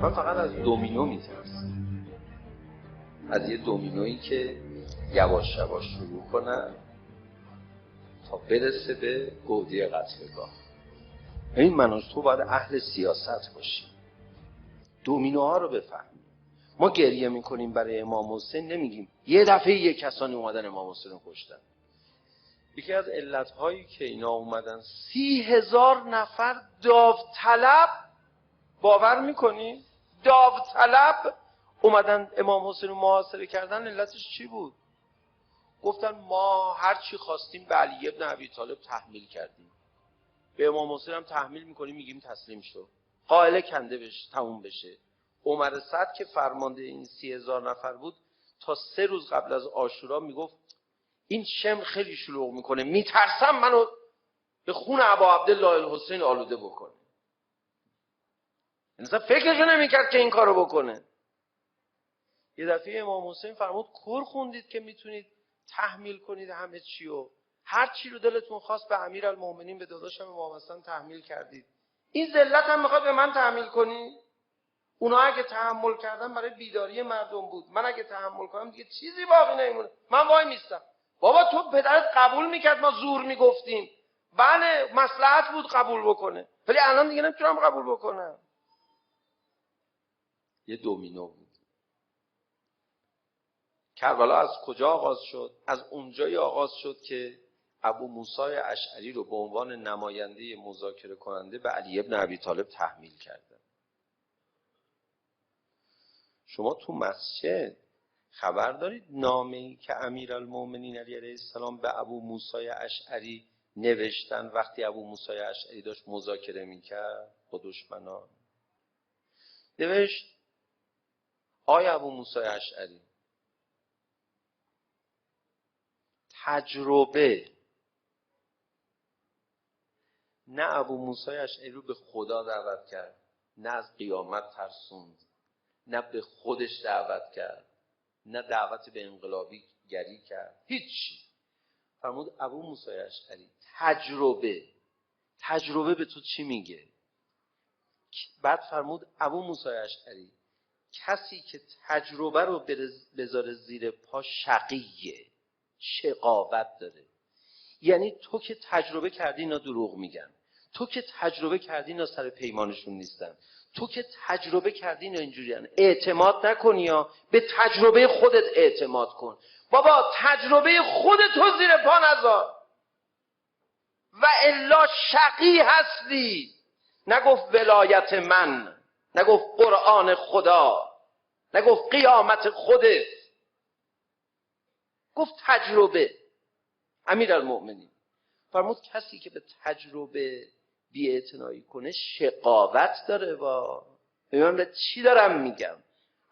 من فقط از دومینو میترسم، از یه دومینویی که یواش یواش شروع کنن تا برسه به گودی قتلگاه. این من و تو باید اهل سیاست باشیم، دومینوها رو بفهمیم. ما گریه میکنیم برای امام حسین، نمیگیم یه دفعه یه کسانی اومدن امام حسین رو کشتن. یکی از علتهایی که اینا اومدن 30,000 نفر داوطلب، باور میکنی؟ داوطلب اومدن امام حسین رو محاصره کردن. علتش چی بود؟ گفتن ما هر چی خواستیم به علی ابن ابی طالب تحمیل کردیم، به امام حسین هم تحمیل میکنیم، میگیم تسلیم شو، قائله کنده بشه، تموم بشه. عمر سعد که فرمانده این 30,000 نفر بود، تا 3 روز قبل از عاشورا میگفت این شمر خیلی شلوغ میکنه، میترسم منو به خون ابا عبدالله الحسین آلوده بکنه. انسان فکرشو نمیکرد که این کارو بکنه. یه دفعه امام حسین فرمود کور خوندید که میتونید تحمیل کنید همه چی و هر چی رو دلتون خواست به امیرالمومنین، به داداشم امام حسن تحمیل کردید. این ذلت هم میخواد به من تحمیل کنی؟ اونا اگه تحمل کردن برای بیداری مردم بود، من اگه تحمل کنم دیگه چیزی باقی نمیمونه. من وای میستم. بابا تو پدرت قبول میکرد ما زور میگفتیم، بله مصلحت بود قبول بکنه، ولی الان دیگه نمیتونم قبول بکنم. یه دومینو بود. کربلا از کجا آغاز شد؟ از اونجایی آغاز شد که ابو موسی اشعری رو به عنوان نماینده مذاکره کننده به علی ابن ابی طالب تحمیل کردن. شما تو مسجد خبر دارید نامه‌ای که امیرالمومنین علی علیه السلام به ابو موسی اشعری نوشتن وقتی ابو موسی اشعری داشت مذاکره میکرد با دشمنان؟ نوشت آی ابو موسی اشعری، تجربه نه ابو موسی اشعری رو به خدا دعوت کرد، نه از قیامت ترسوند، نه به خودش دعوت کرد، نه دعوت به انقلابی گری کرد، هیچ. فرمود ابو موسی اشعری تجربه به تو چی میگه؟ بعد فرمود ابو موسی اشعری، کسی که تجربه رو بذاره زیر پا شقیه، شقاوت داره. یعنی تو که تجربه کردی اینا دروغ میگن، تو که تجربه کردی اینا سر پیمانشون نیستن، تو که تجربه کردی اینا اینجوریان، اعتماد نکنی یا به تجربه خودت اعتماد کن. بابا تجربه خودتو زیر پا نذار و الا شقی هستی. نگفت ولایت من، نگفت قرآن خدا، نگفت قیامت خودت، گفت تجربه. امیرالمومنین فرمود کسی که به تجربه بی‌اعتنایی کنه شقاوت داره. من به چی دارم میگم؟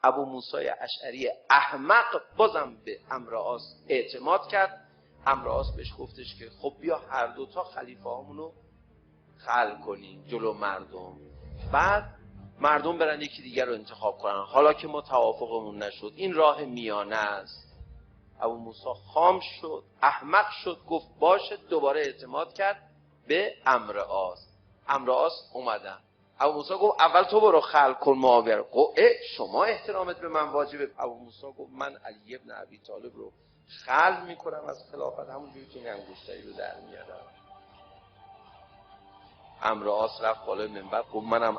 ابو موسی اشعری احمق بازم به عمرو عاص اعتماد کرد. عمرو عاص بهش گفتش که خب بیا هر دوتا خلیفه هامونو خلع کنیم جلو مردم، بعد مردم برن یکی دیگر رو انتخاب کنن، حالا که ما توافقمون نشد این راه میانه است. ابو موسی خام شد، احمق شد، گفت باشه، دوباره اعتماد کرد به عمرو عاص. عمرو عاص اومدن، ابو موسی گفت اول تو برو خلع کن معاویه رو. گفت شما احترامت به من واجبه. ابو موسی گفت من علی ابن ابی طالب رو خلع میکنم از خلافت، همونجوری که این انگشتری رو در میارم. عمرو عاص رفت بالای منبر گفت منم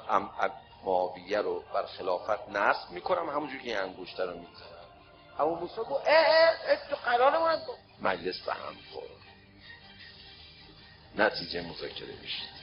معاویه رو بر خلافت نصب میکنم، همونجوری که این انگشتر رو میذارم. ابو موسی گفت تو قرارمون مجلس به هم خورد، نتیجه مذاکره میشد.